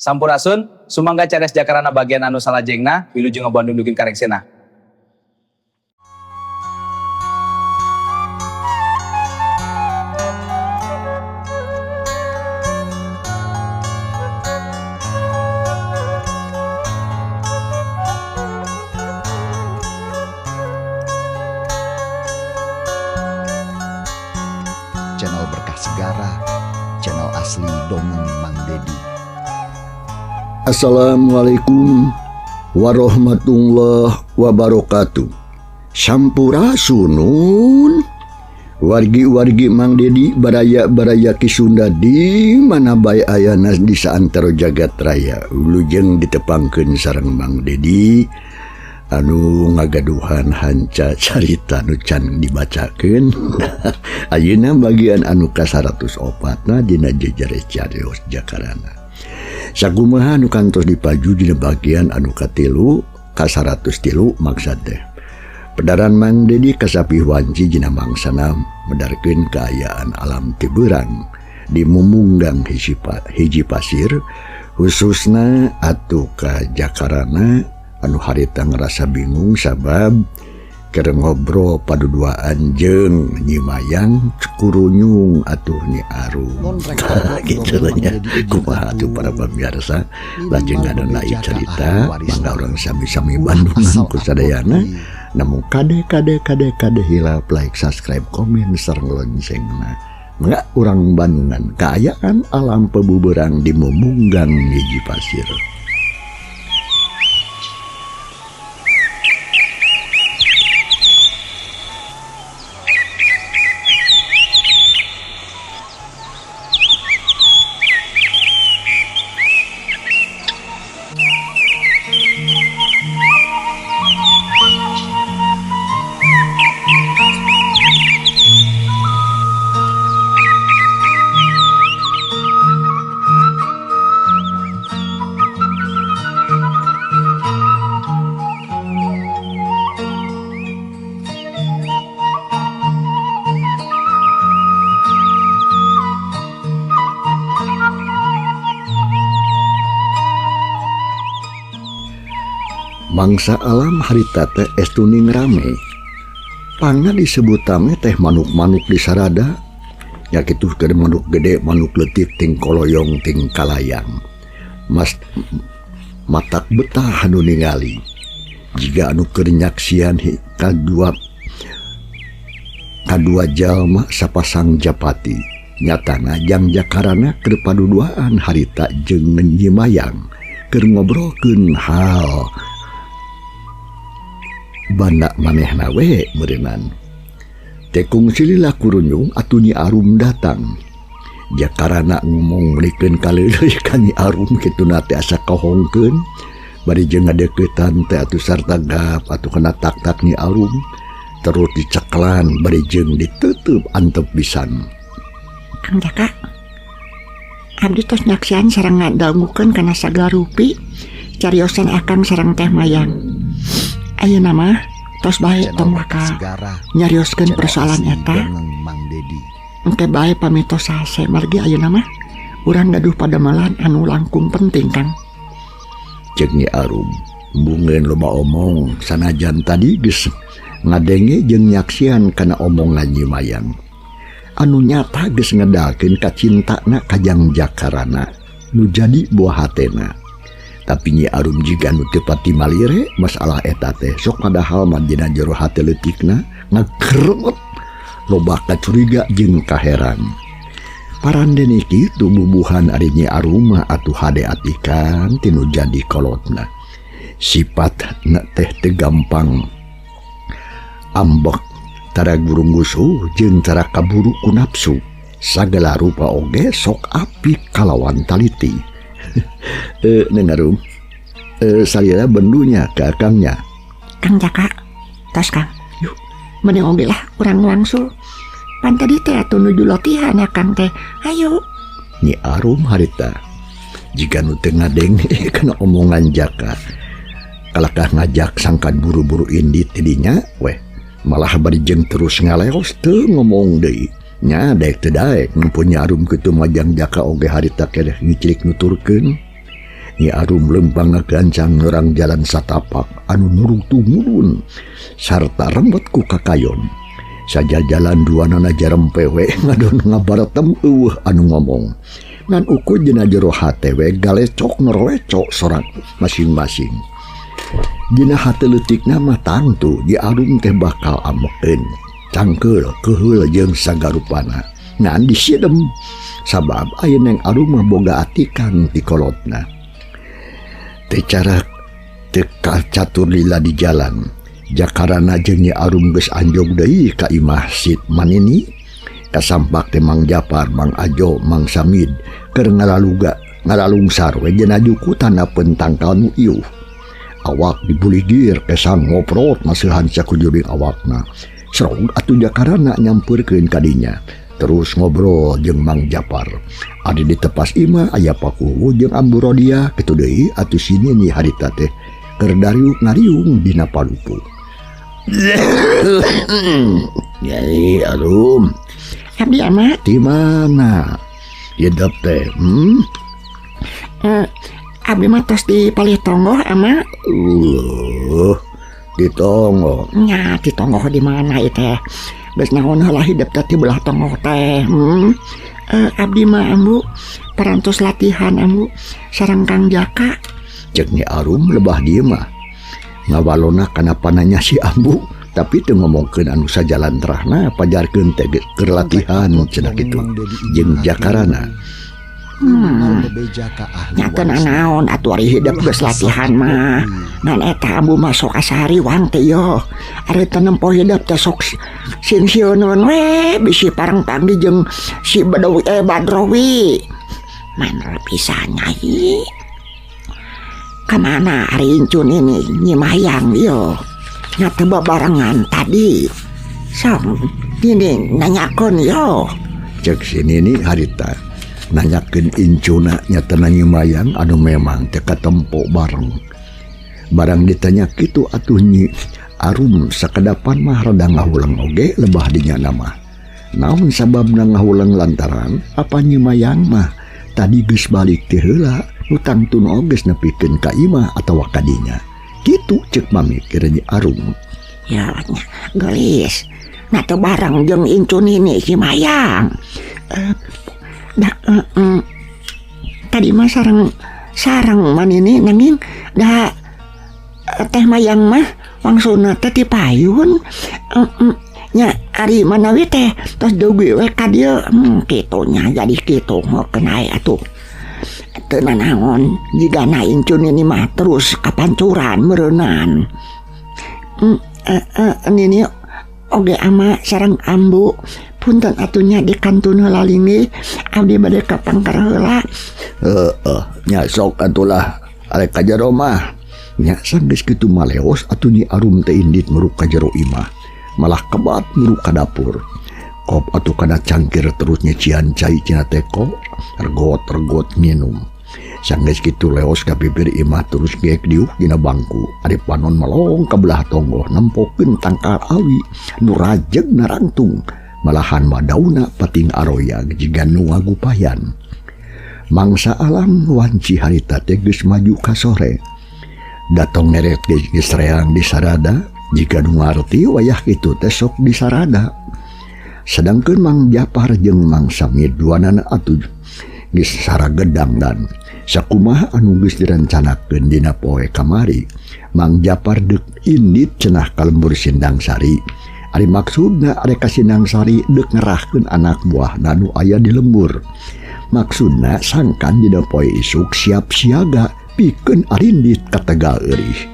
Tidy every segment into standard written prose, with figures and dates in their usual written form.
Sampurasun, sumangga cares jakarana bagian anu salajengna, wilujeng ngabandung dugin kareksena. Channel Berkah Segara, channel asli dongeng Mang Dedi. Assalamualaikum warahmatullahi wabarakatuh. Sampurasunun wargi-wargi Mang Dedi baraya-baraya ki Sunda di mana bae ayana di saantaro jagat raya. Wilujeng ditepangkeun sareng Mang Dedi anu ngagaduhan hanca carita nu can dibacakeun. Ayeuna bagian anu ka-104 dina jejares carios jakarana. Sakumaha anu kantos dipaju dina bagian anu katilu ka-103 maksud teh. Pedaran Mang Dedi kasapih wanci dina mangsana medarkeun kaayaan alam teu beurang di mumunggang hiji pasir khususna atuh ka jakarana anu harita ngerasa bingung sabab keur ngobrol paduduaan jeung Nyi Mayang Kurunyung atuh Nyi Arum. Gitu nya kumaha atuh para pamirsa lajeng ngadona carita mangga urang sami-sami Bandungan ku sadayana namun kade hilap like subscribe komen sareng loncengna mangga urang Bandungan kaayaan alam pebuberang di mumunggang hiji pasir. Mangsa alam harita teh estuning rame. Pangna disebutame teh manuk-manuk di sarada. Ya kitu keur manuk gede, manuk leutik ting koloyong ting kalayang. Mas matak betah anu ningali. Jiga anu keur nyaksian kadua jalma sapasang japati. Nyatana jang jakarana keur paduduaan harita jeung Nyi Mayang keur ngobrolkeun hal banda manehna we meureunnan. Tekung silila Kurunyung atuh Nyi Arum datang. Jakarana ngomong melikeun kaleuleuy ka Nyi Arum kituna teh asa kahongkeun. Bari jeung ngadeuketan teh atuh sarta gap atuh kana tak-tak Nyi Arum terus diceklan bari jeung diteuteub antep pisan. Kang Jaka, abdi tos nyaksian sareng ngadangukeun kana sagarupi cariosan akang sareng Teh Mayang. Ayeuna mah tos bae tong maka nyarioskeun persoalan eta. Engke bae pamitos sase margi ayeuna mah urang gaduh padamalan anu langkung penting Kang. Ceuk Nyi Arum, bungeun loba omong sanajan tadi geus ngadenge jeung nyaksian kana omongan Nyi Mayang. Anu nyata geus ngedalkeun kacintana ka jang jakarana nu jadi buah hatena. Tapi Nyi Arum jiga nu teu pati malire masalah eta teh sok padahal mah dina jero hate leutikna ngageret loba kacuriga jeung kaheran. Paranden kitu bubuhan ari Nyi Arum mah atuh hade atikan tinu jadi kolotna. Sifatna teh teu gampang ambek tara gurunggusuh jeung tara kaburu ku nafsu. Sagala rupa oge sok apik kalawan taliti. Neng Arum, salira bendunya ke akangnya. Kang Jaka, tos Kang. Yuk, mending oge lah urang wangsul. Pan tadi teh atuh nuju latihan akang teh. Ayo. Nyi Arum harita. Jika nu teu ngadeng kana omongan Jaka. Kalakah ngajak sangkan buru-buru indit tidinya, weh. Malah bari jeung terus ngaleos teu ngomong deui. Nya daek teu daek mun Nyi Arum kitu majang Jaka oge harita keneh ngicilik nuturkeun. Nyi Arum lempang ngagancang ngerang jalan satapak anu nurung tumulun sarta rembet ku kakayon. Saja jalan duanana jarempewe ngadon ngabaretem eueuh anu ngomong. Ngan uku dina jero hate we galecok norlecok sorak masing-masing. Dina hate leutikna mah tangtu Nyi Arum teh bakal amekeun cangkeul keheul jeung sagarupana ngan disidem sabab aya Neng Arum mah boga atikan ti kolotna. Teu cara teu catur lila di jalan jakarana jeung Nyi Arum geus anjog deui ka imah Sid Manini kasampak teh Mang Japar, Mang Ajo, Mang Samid keur ngalalungsar we jenajuku tanda pentangkal nu ieuh. Awak dibuligir kesan ngoprot maseuhan sakujuring awakna. Serong atuh jakarana nyampeurkeun kadinya. Terus ngobrol jeung Mang Japar. Adi ditepas imah aya Pakuwu jeung Ambu Rodia kitu deui atuh sini nih harita teh keur ngariung dina palupu. Nyai Arum. Abdi ama. Di mana? Hidup teh. Abdi mah tos di Palitongo ama. Di Tonggo. Nya di Tonggo di mana ieu teh? Geus naon heula hidup teh di belah Tonggo teh. Abdi mah Ambu parantos latihan Ambu sareng Kang Jaka. Cek Nyi Arum lebah dieu mah. Ngawalona kana pananya si Ambu tapi teu ngomongkeun anu sajalan terahna pajarkeun teh keur latihan cenah kitu jeung jakarana. Nyata naon atuh ari hidup geus latihan mah ngan eta Ambu masuk asariwang teh yo ari teu nempo hidup teh sok sin-sioneun we bisi pareng pangdi jeung si Badrowi manel pisan Nyai. Kamana ari incun ini Nyi Mayang yo nyata babarengan tadi sok ini nanyakeun yo cek sini nih harita nanyakeun incuna nyata Nyi Mayang anu memang teu katempo barang ditanya kitu atuh Nyi Arum sakedapan mah rada ngahulang oge lebah dinya nama naon sababna ngahulang lantaran apa Nyi Mayang mah tadi geus balik teh heula nu tangtun oge nepikeun ka imah atawa kadinya kitu cek mamikir Nyi Arum. Ya gelis nah teu bareng jeung incun ini si Mayang. Tadi mah sareng manini nanging da teh Mayang mah wangsuna teh ti payun nya ari manawi teh tos dugi we ka dieu kitu nya jadi kitu mau kenai atuh teu naon jigana incun ini mah terus kapancuran meureunnan. Ini oge ama sareng Ambu punten atunya di kantun heula lingi abdi bade ka pangkar heula. Nya sok atulah arek ka jero mah nya sanggeus kitu maleos atuh Nyi Arum teh indit muruk ka jero imah malah kebat muruk ka dapur kop atuh kana cangkir terus nyecian cai cina teko regot minum sanggeus kitu leos ka bibir imah terus geek diuk dina bangku ari panon melong ka belah tonggo nempokeun tangkal awi nu rajeg narangtung malahan madauna pating aroya jiga nu ngagupayan. Mangsa alam wanci harita teh geus maju ka sore datong neret geus reang di sarada jika nu ngarti wayah kitu teh sok di sarada. Sedangkeun Mang Japar jeung Mang Samid duanana atuh geus saragedang dan sakumaha anu geus direncanakeun dina poe kamari Mang Japar deuk indit cenah ka lembur Sindang Sari. Ari maksudna are ka Sindang Sari deuk ngerahkeun anak buahna nu aya di lembur. Maksudna sangkan dina poe isuk siap siaga pikeun arindit ka Tegal Eurih.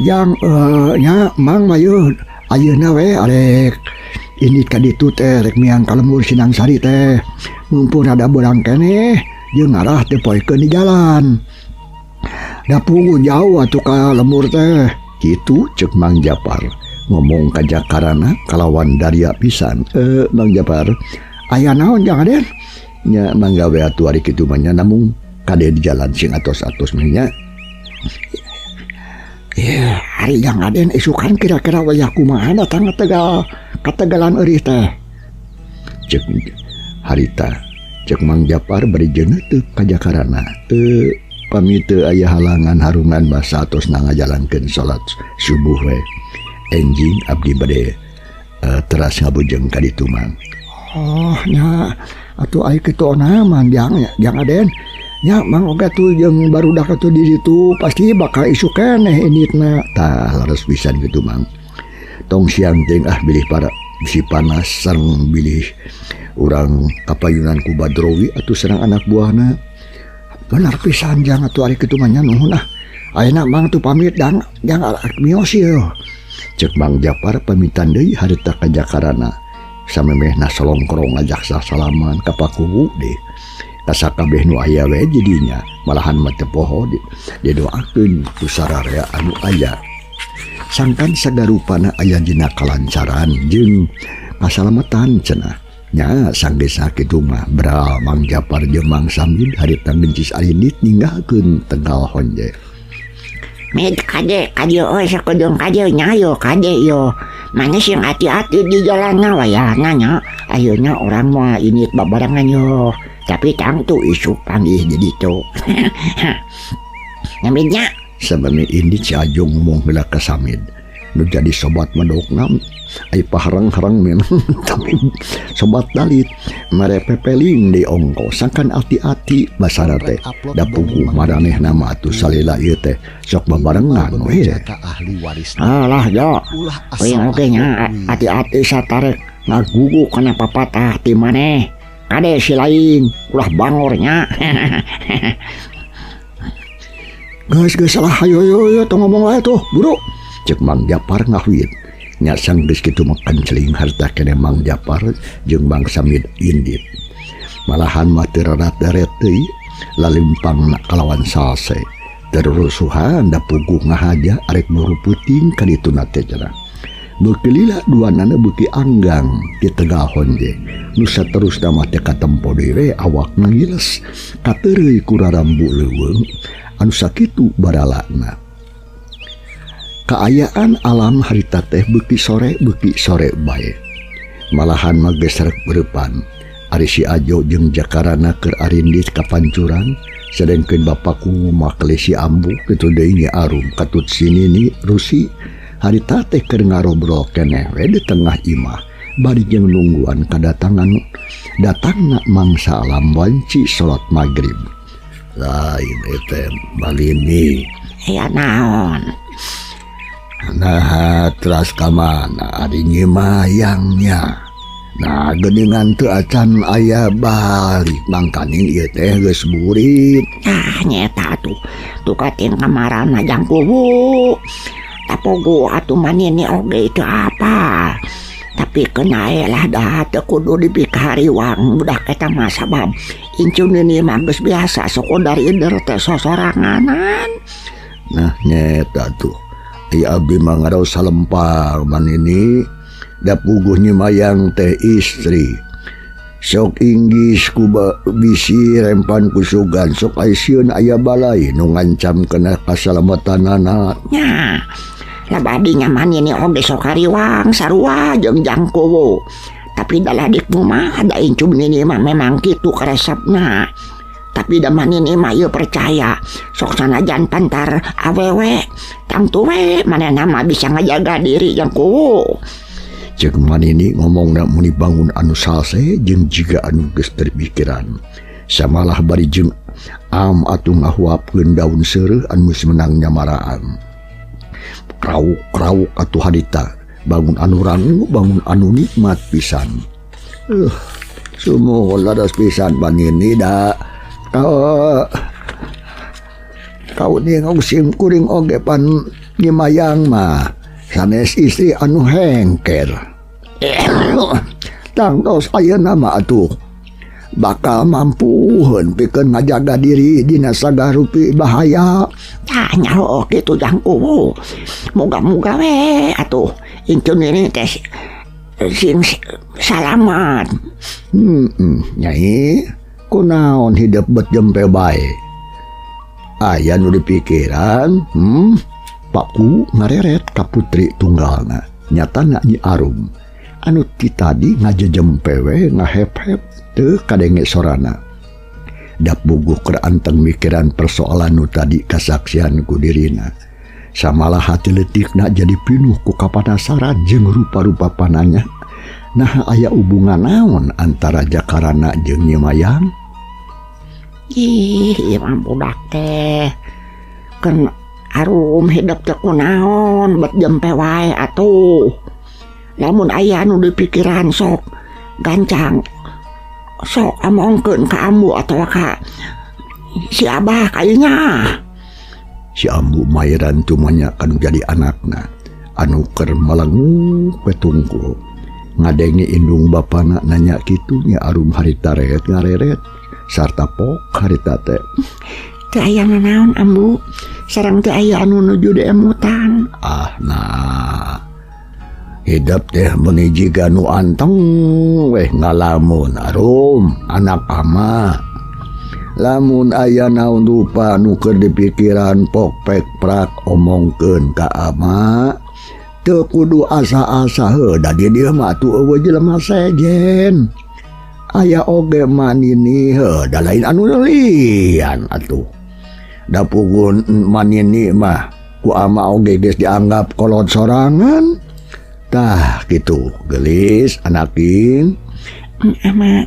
yang nya mang mayu ayeuna we arek ini ka ditu teh rek miang ka lembur Sinang Sari teh mumpun ada bolang keneh jeung arah teh poekeun di jalan da pugu jauh atuh ka lembur teh kitu ceuk Mang Japar ngomong ka Jakarana kalawan daria pisan. Mang Japar aya naon jang Aden nya manggawe atuh ari kitu mah nya namung kade di jalan sing atos-atos mah nya. Ya, hari yang Aden isukan kira-kira wayah kumaha datang kategalan eurih teh. Cek harita, cek Mang Japar bari jeuneu teu ka Jakarana. Teu pami teu aya halangan harungan basa tos ngajalankeun salat subuh we. Enjing abdi bade teras ngabujeng ka ditu Mang. Oh, nya atuh aya kitu naman jang Aden. Ya Mang oga tuh yang barudak atuh di situ pasti bakal isu keneh initna tah laras pisan gitu Mang. Tong siang teh bilih para si panas sareng bilih urang kapayunan ku Badrowi atuh sareng anak buahna. Benar pisan jang atuh ari kitu mah nya nuhun ayeuna Mang tuh pamit jang mios ieu. Cek Mang Japar pamitan deui harita ka Jakarana samemehna salongkrong ngajak salaman ka pakuwu deh. Kasakabeh nu aya we jadinya malahan mah teu poho didoakeun ku sararea anu aya. Sangkan sagarupana aya dina kalancaran jeung kasalamatan cenah. Nya sanggesa kitu mah bral Mang Japar jeung Mang Samid harita gencis arindit ninggalkeun Tegal Honje. Med kade euy sakudung kade nya yo kade yo. Mana sing hati-hati di jalanna wayahna nya. Ayeuna orang mah init babarengan yo. Tapi tang tu isu panggih jadi tu. Namanya sabami indit si Ajong ngomong heula ka Samid nu jadi sobat medokna ai paharang-harang men tapi sobat dalit mere pepeling di ongko sangkan ati-ati basana teh da puguh maranehna mah atuh salila ieu teh sok babarengan we. Alah yo we oge nya ati-ati satarek ngagugu kana papatah ti maneh. Kade si lain ulah bangornya. Guys salah ayo tong ngomong wae tuh buru. Cek Mang Japar ngahwit nya sang geus kitu makan celing harta kene Mang Japar jeung Mang Samid indit. Malahan mah teu radat-daret teuy lalimpang kalawan salse. Terusuhan da puguh ngahaja arek buru puting ka ditu teh cenah. Bekelila duanana beuki anggang di Tegal Honje. Nusa terus nama teh katempo dewe awak ngiles kateureuy ku rarambu leuweung anu sakitu baralana. Kaayaan alam harita teh beuki sore bae. Malahan mah geus rek beurepan. Ari si Ajo jeung Jakarana keur arindit ka pancuran sedengkeun bapakku mah si Ambu kitu deui nya arum katut sinini rusi. Harita teh keur ngarobrol keneh we di tengah imah bari jeung nungguan datangna mangsa alam wanci salat magrib. Lain eta balini. Ya naon? Nah, teras ka mana ari nyimayangnya. Nah, geuningan teu acan aya balik mangkaning ieu teh geus burit. Ah, nyeta tuh kating kamarana jang kubu. Tapogo atuh manini oge itu apa? Tapi kena lah dah teu kudu dipikariwang budak eta mah sabab incun ini mah geus biasa sekondar inder teh sosoranganan. Nah nyeta tuh aya abdi mah ngaraos salempar manini da puguh nyimayang teh istri. Sok inggis ku bisi rempan ku sugan sok aisieun aya balai nu ngancam kena kasalamatanana. Nya lah badi nyaman ini oge sok kariwang sarua jeung jangkowo. Tapi daladikmu mah ada incum ini mah memang kitu karesepna. Tapi daman ini mah ieu percaya sok sanajan pantar awewe tang tuwe manehna mah bisa ngajaga diri jangkowo. Cek manini ngomongna muni bangun anu salse jeung jiga anu geus terpikiran. Samalah bari jeung am atuh ngahuapkeun daun seureuh anu geus menang nyamaraan. Krauk-krauk atuh hadita bangun anu rangu bangun anu nikmat pisan. Sumuhun laras pisan manini da kau nih ngausim kuring oge pan nyimayang mah sanes istri anu hengker. Tangtos aya nama atuh bakal mampuhun pikeun ngajaga diri dina sagarupi bahaya. Tanya gitu jangku. Moga-moga we atuh intun ini teh sing salamat. Nyai kunaon hidup bet jempe bae. Aya nu dipikiran, Paku ngareret ka putri tunggalna. Nyatana Nyi Arum anu ti tadi ngajejempe we ngahep-hep teu kadenge sorana. Dak buguh keur anteng mikiran persoalan nu tadi kasaksian ku dirina. Samalah hati letikna jadi pinuh ku kapanasaran jeung rupa-rupa pananya. Nah aya hubungan naon antara Jakarana jeung Nyi Mayang? Imam budak teh kan Arum hidup teh kunaon bet jempe wae atuh. Lamun aya anu dipikiran sok gancang sok amongkeun ka ambu atawa ka si abah kayaknya. Si ambu mairan tumanya anu jadi anakna anu keur melenguk petungkul ngadengi indung bapana nanya kitu Nya Arum harita reret ngareret sarta pok harita teh teu aya nanaon ambu sareng teu aya anu nuju deemutan. Nah hidup teh menuju ganu anteng weh ngalamun Arum anak ama. Lamun aya naon rupa nu keur dipikiran pok pek prak omongkeun ka ama teu kudu asa-asa heuh da dieu mah atuh eueuh jelema sejen. Aya oge manini heuh da lain anu lian atuh. Da pugun manini mah ku ama oge geus dianggap kolot sorangan. Tah gitu gelis anakin. Ama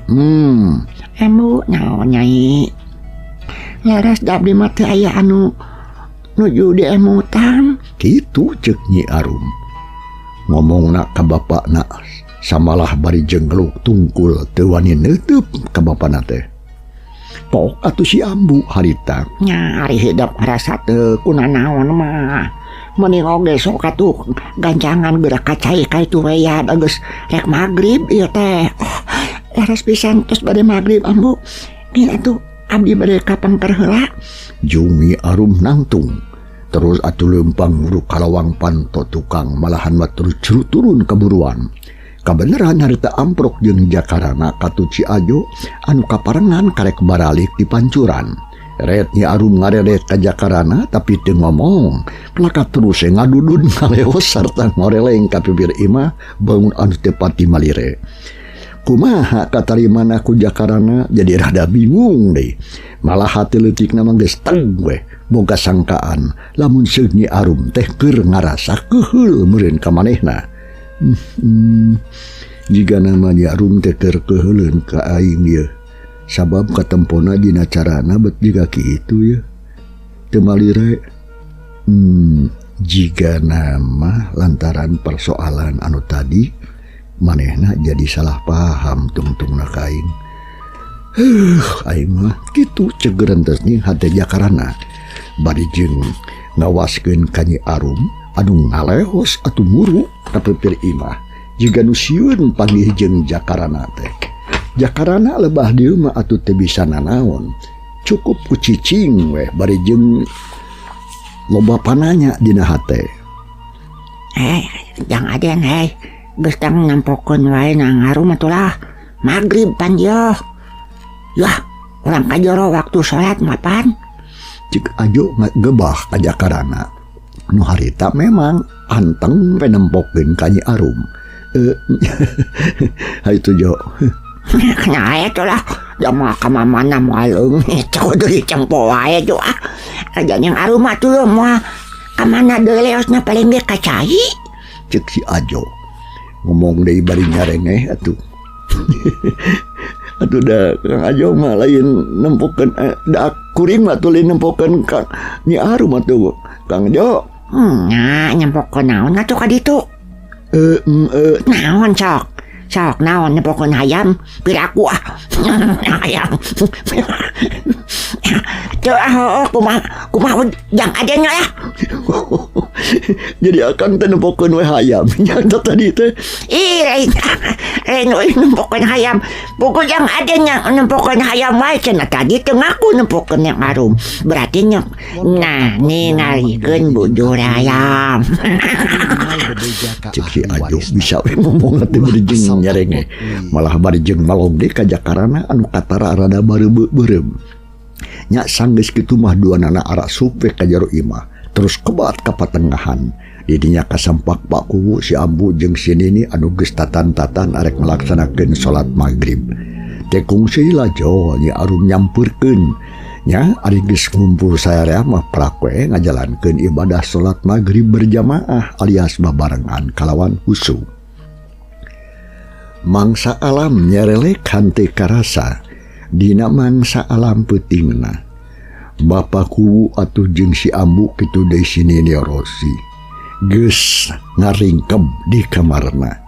emu naon nyai laras da abdi mah teu aya anu nuju deemutan Kitu ceuk Nyi Arum. Ngomongna ka bapakna samalah bari jenggluk tungkul teu wani neuteub ka bapana teh. Pok atuh si ambu harita. nya ari hidup rasa teu kunanaon mah. Mending oge sok atuh gancangan gerak kacai ka itu we ya geus rek magrib ieu teh. Laras pisan tos bade magrib ambu. Ieu atuh abdi bade ka pangker heula. Jumi Arum nangtung. Terus atuh leumpang nguruk kalawang panto tukang malahan mah terus turun keburuan. Kabeneran harita amprok jeung Jakarana katu Ciajo anu kaparengan karek baralik di pancuran. Ret Nyi Arum ngareret ka Jakarana tapi teu ngomong. Plakat terus ngadudun ngaleos sarta ngoreleng ka bibir imah bangun anu teu pati malire. Kumaha katarimana ku Jakarana jadi rada bingung deh. Malah hati leutikna mah geus teng we boga sangkaan lamun seug Nyi Arum teh keur ngarasa keheul meureun ka manehna. Jika nama Nyi Arum teh keur keheuleun ka aing ieu. Sabab katempona dina carana bet jiga kitu ya. Teu malire. Jika nama lantaran persoalan anu tadi manehna jadi salah paham tungtungna ka aing. Aing mah kitu cegerentesnya hate Jakarana. Bari jeung ngawaskeun ka Nyi Arum anu ngaleos atuh muru ka pipir imah. Jiga nu sieun panggih jeung Jakarana teh. Jakarana lebah dieu mah atuh teu bisa nanaon. Cukup ku cicing weh bari jeung loba pananya dina hate. Jang aden geus tang nampokeun wae nang Arum atulah magrib pan yeuh. Yah, urang kajero waktu salat mapan. Cik Ajo gebah ka Jakarana. Nu harita memang anteng we nempokeun ka Nyi Arum. Haitu Jo. Nah itu lah jama kamamana malung itu dari cempo wae jo aja yang Arum atuh mah kamana deui leosna paling ge kacai cek si Ajo ngomong deui bari nyarengeh atuh. Atuh da Kang Ajo mah lain nempokeun da kuring mah tuluy nempokeun ka Nyi Arum atuh Kang Jo. Nya nyempokeun naon atuh ka ditu? Naon sok naon nempokeun hayam piraku ayam Tuh, kumaha yang adanya ya. Jadi akang teh nempokeun we hayam nya tadi teh. Ih, nempokeun hayam. Buku yang adanya nempokeun hayam wae cenah tadi teu ngaku nempokeun yang arum. Berarti nya nah ningalikeun bujur hayam. Cek si Ajo bisa we ngomong teh berijing nyarenge. Malah barijeng malong deui ka Jakarana anu katara rada bareubeum. Nya sanggeus kitu mah duanana ara sup we ka jero imah. Terus kebat ka patengahan. Didinya kasampak Pak Kuwu si Ambu jeung si Nini anu geus tatan-tatan arek ngalaksanakeun salat magrib. Teh kungsi lajo nya arum nyampeurkeun. Nya ari geus ngumpul saarea mah prakwe ngajalankeun ibadah salat magrib berjamaah alias babarengan kalawan husu. Mangsa alam nyerelek hante karasa dina mangsa alam peutingna. Bapak Kuwu atuh jeung si Ambu kitu deui si Nini Rosi geus ngaringkeb di kamarna.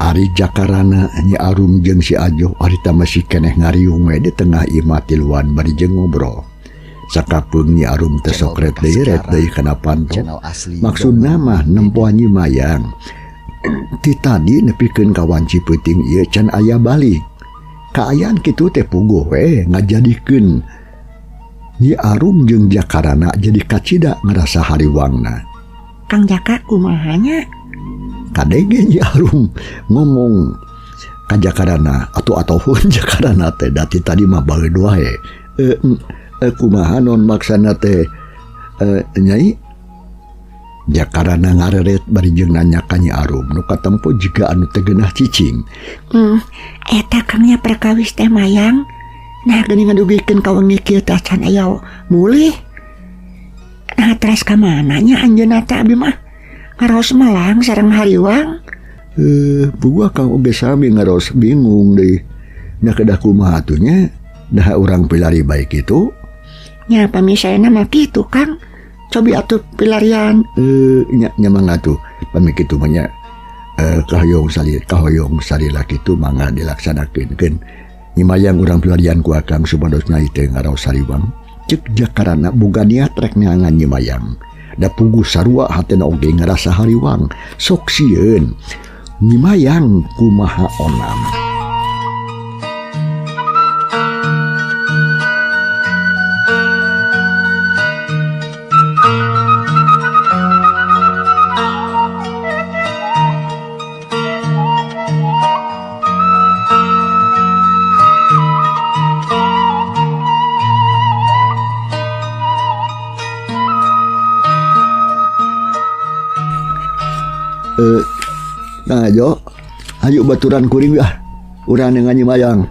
Ari Jakarana nya arum jeung si Ajo arita masih keneh ngariung we di tengah imah tiluan barijeng ngobrol. Sakapeung nya arum teh sok ret deui kana panto. Maksudna mah nempoan Nyi Mayang. Ti tadi nepikeun kawan Cipeuting ieu can aya balik. Kaayaan kitu teh puguh we ngajadikeun Nyi Arum jeung Jakarana jadi kacida ngerasa hariwangna. Kang Jaka kumahanya? Kadege Nyi Arum ngomong ka Jakarana atuh Jakarana teh dati tadi mah bageud wae. Kumaha non maksana teh Nyai? Jakarana ngareret barijeng nanya ka Nyi Arum nu katempo jiga anu teh geunah cicing. Eta kangnya perkawis teh Mayang. Nah geuning ngadugikeun ka wengi kieu teh can aya mulih. Nah teras ka mana nya anjeunna teh abdi mah ngaraos melang sareng hariwang. Buah kang oge sami ngaraos bingung deui. Nya kedah kumaha atuh nya? Dah urang pilari baik itu? Nya pamisaena mah kitu Kang. Cobi atuh pilarian. Nya mangga atuh pami kitu mah nya. Kahoyong salila kitu mangga dilaksanakeun. Nyi Mayang urang pilarian ku akang supados nyai teh ngaraos hariwang. Cek Jakarana boga niat rek neangan Nyi Mayang. Da puguh sarua hatena oge ngarasa hariwang. Sok sieun Nyi Mayang kumaha onam. Nah Jo, ayo baturan kuring ya, urang dengan Nyi Mayang.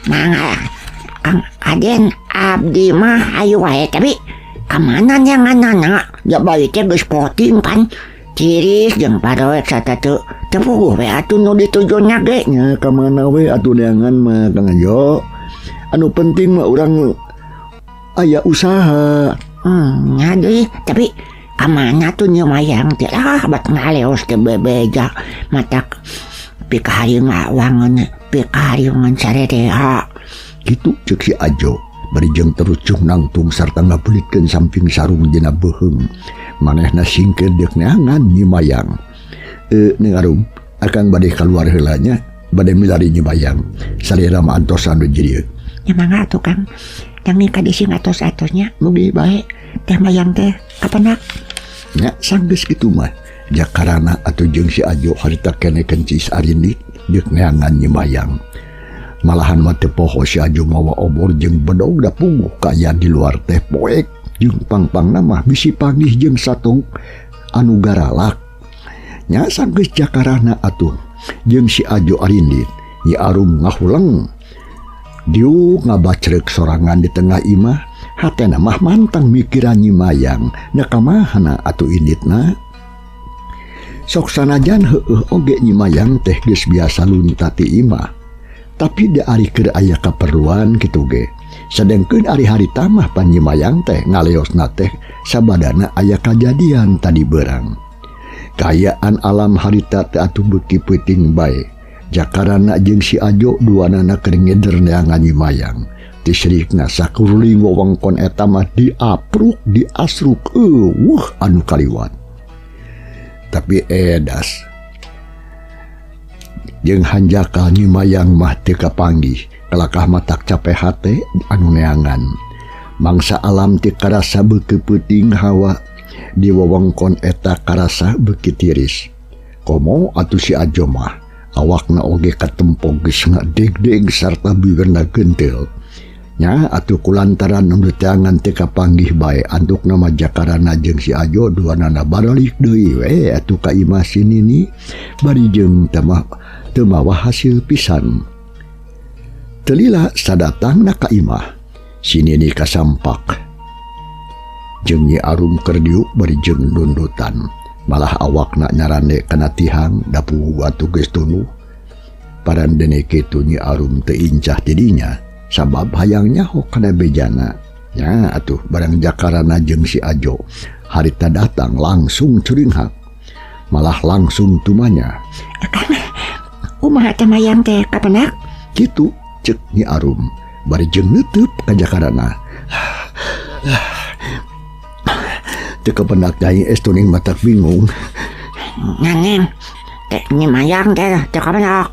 Mangga Kang Aden abdi mah ayo wae tapi kamana nya nganana? Ya bae teh geus poting kan. Ciris jeung paroek satatu teu puguh we atuh nu ditujuna ge. Nya ka mana we atuh neangan mah Kang Jo. Anu penting mah urang aya usaha. Nya deui tapi kamana tuh Nyi Mayang teh lah bat ngaleos teh bebeja matak pikahariwangan sarereha kitu ceuk si Ajo barijeng terus cung nangtung sarta ngapulitkeun samping sarung dina beuheum manehna singkeur deuk neangan Nyi Mayang. Ning Arum akang bade kaluar heula nya bade milari Nyi Mayang salira mah antos anu jieun. Nya mangga atuh Kang yang nikah di sing atos-atosnya mugi bae teh Mayang teh kapanak. Nya sanggeus kitu mah Jakarana atuh jeung si Ajo harita keneh kencis arindik deuk neangan Nyi Mayang. Malahan mah teu poho si Ajo mawa obor jeung bedog da puguh kaya di luar teh poek jeung pangpangna mah bisi panggih jeung satong anu garalak. Nya sanggeus Jakarana atuh jeung si Ajo arindik Nyi Arum ngahuleng diuk ngabacrek sorangan di tengah imah. Hatena mah mantang mikiran Nyi Mayang nakamahana atuh inditna. Sok sanajan heueuh oge Nyi Mayang teh geus biasa luntati imah. Tapi da ari keur aya kaperluan kitu ge. Sedengkeun ari harita mah pan Nyi Mayang teh ngaleosna teh sabadana aya kajadian tadi beurang. Kaayaan alam harita teh atuh beuki peuting bae. Jakarana jeung si Ajo duanana keur ngeder neangan Nyimayang. Tisrikna sakuruling wewengkon eta mah diapruk diasruk anu kaliwat. Tapi edas jeung hanjaka Nyimayang mah teu kapanggih kelakah matak capek hate anu neangan. Mangsa alam teu karasa beuki peuting hawa di wewengkon eta karasa beuki tiris. Komo atuh si Ajo mah awakna oge katempog geus ngadeg-deg sarta bibirna gentel. Nya atuh kulantaran nu teangan teu kapanggih bae antukna mah Jakarana jeung si Ajo duanana baralik deui we atuh ka imah si Nini bari jeung teu mawa hasil pisan. Teu lila sadatangna ka imah si Nini kasampak jeung Nyi Arum keur diuk bari jeung nundutan. Malah awakna nyarane kana tihang dapu atuh geus tunuh. Parandene kitu Nyi Arum teu incah tidinya sabab hayang nyaho kana bejana. Nya atuh barang Jakarana jeung si Ajo harita datang langsung ceuringhak. Malah langsung tumanya. Akang kumaha teh Mayang teh kapenak? Kitu ceuk Nyi Arum bari jeung neuteub ka Jakarana. Teu kepenak dahi estuning matak bingung. Nanging teh Nyimayang teh teu kapenak.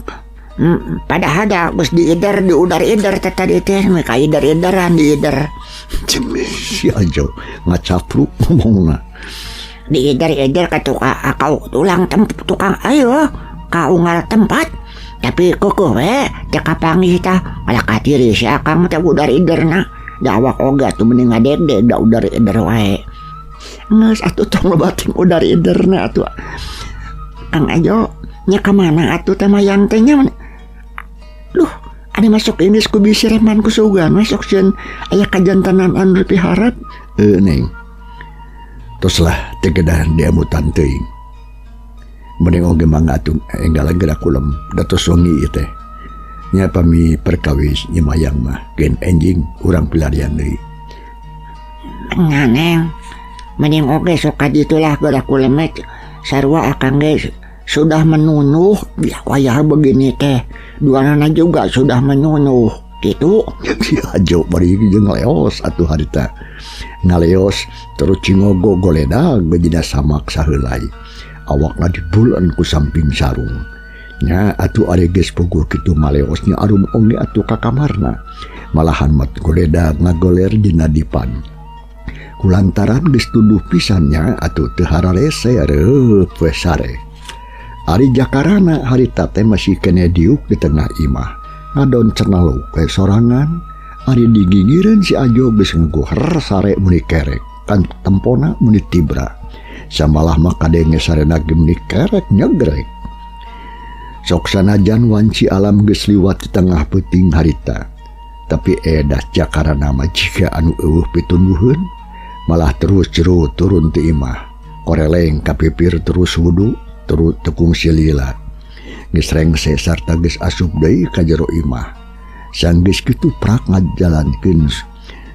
Padahal dah geus diider di udar ider teh tadi teh meka ider-ideran diider. Si Ajo ngacapruk ngomongna. Diider-ider ka tulang tukang ayo ka unggal tempat. Tapi kukuh we teu kapanggih tah malah katiri si akang teh udar iderna. Da awak oga tuh mending ngadeg-deg da udar ider wae. Ngeus atuh tong lobating udar iderna atuh. Kang Ajo nya ka mana atuh teh Mayang teh nya? Duh, ada masuk ini ku bisi reman ku sugan masuk sieun aya kajantanan anu diharap. Neng. Tos lah teu kedah diamutan teuing. Mending oge mangga atuh enggal gerak kulem datos wengi ieu teh. Nya pami perkawis Nyimayang mah gen enjing urang pilarian deui. Nganeng. Mending oge sok kaditulah gerak kulem sarua akang ge sudah menunuh wayah begini teh. Duanana juga sudah menunuh gitu. Si Ajo bari jeung ngaleos atuh harita. Ngaleos terus cingogo goledag bejina samak saheulai. Awakna dibuleun ku samping sarung. Nya atuh ari geus puguh kitu maleos Nyi Arum oge atuh ka kamarna. Malahan mat goledag ngagoler dina dipan. Kulantaran geus tuduh pisannya atuh teu hararese reup we sare. Ari Jakarana harita teh masih kene diuk di tengah imah. Ngadon cenaluk we sorangan. Ari digigireun si Ajo geus ngaguher sare muni kerek. Kan tempona muni tibra. Samalah mah kadenge sarena ge muni kerek nyegrek. Sok sanajan wanci alam geus liwat di tengah peuting harita. Tapi edah Jakarana mah jiga anu eueuh pitunduheun. Malah terus jero turun ti imah. Koreleng kapipir terus wudu. Turut tekung silila geus rengse sarta geus asup deui ka jero imah. Sanggeus kitu prak ngajalankeun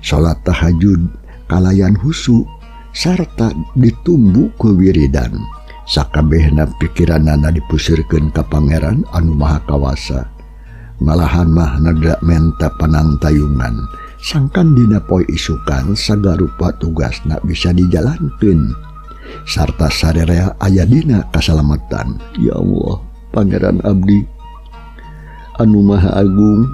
salat tahajud kalayan husu sarta ditumbu ku wiridan. Sakabehna pikiranana dipusirkeun ka Pangeran anu Maha Kawasa. Malahan mah nada menta panantayungan sangkan dina poe isukan sagarupa tugasna bisa dijalankeun. Sarta sarerea aya dina kasalamatan. Ya Allah, Pangeran abdi anu Maha Agung,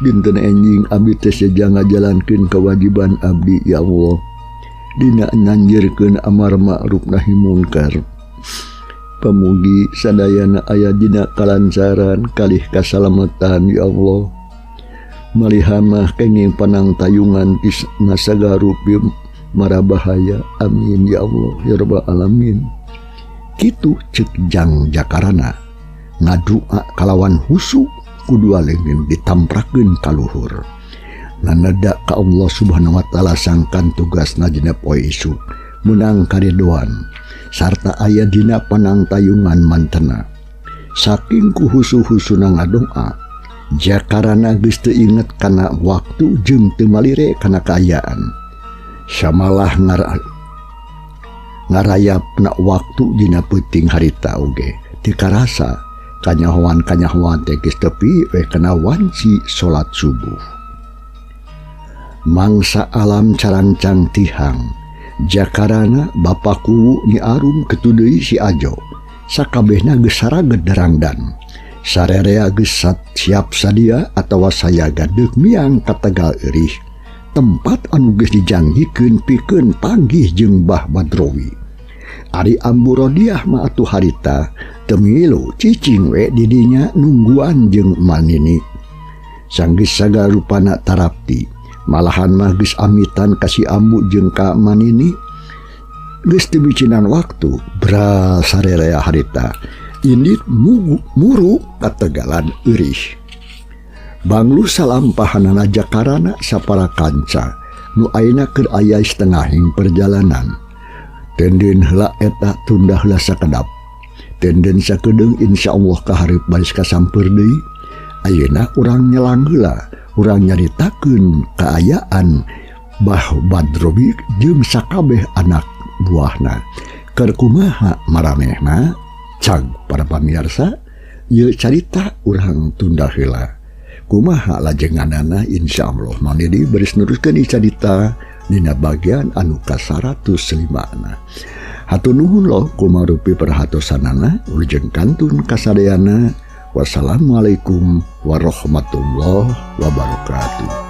dinten enjing abdi teh saja ngajalankeun kewajiban abdi. Ya Allah, dina nyanjirkeun amar ma'ruf nahi mungkar. Pamugi sadayana aya dina kalancaran kalih kasalamatan. Ya Allah, malihamah kenging panangtayungan tisna sagarup mara bahaya. Amin ya Allah ya rabbal alamin. Kitu ceuk Jang Jakarana ngadua kalawan husu kudua leungeun ditamprakeun ka luhur. Nanada ka Allah Subhanahu wa taala sangkan tugasna dina poe isuk meunang karidhoan sarta aya dina panangtayungan mantena. Saking ku husu-husuna ngadoa, Jakarana geus teu inget kana waktu jeung teu malire kana kaayaan. Samalah ngarayapna waktu dina peuting harita oge teu karasa kanyahoan teh geus tepi we kena wanci salat subuh. Mangsa alam carancang tihang jakarana bapaku Nyi Arum ketudeui si Ajo sakabehna geus saraget derangdan sarerea geus siap sadia atawa saya gadeuk miang ka Tegal Eurih tempat anu geus dijanggikeun pikeun panggih jeung Mbah Badrowi. Ari Ambu Rodiah mah atuh harita teu milu cicing we di dinya nungguan jeung Manini. Sanggeus sagarupana tarapti malahan mah geus amitan ka si Ambu jeung ka Manini. Geus teu bicinan waktu bra sarerea harita indit muru ka Tegalan Eurih. Banglu salampahanana jakarana sapara kanca nu ayeuna keur aya setengahing perjalanan. Tenden heula eta tunda heula sakedap. Tenden sakedeung insyaallah kaharep baris kasamper deui. Ayeuna urang nyelang heula, urang nyaritakeun kaayaan Mbah Badrowi jeung sakabeh anak buahna. Keur kumaha maramehna? Cag para pamirsa, ieu carita urang tunda heula. Kumaha lajenganana insyaallah manidi beres neruskeun carita dina bagian anu ka-105. Hatur nuhun loh kumarupi perhatosanana ulujeng kantun kasadayana. Wassalamualaikum warahmatullahi wabarakatuh.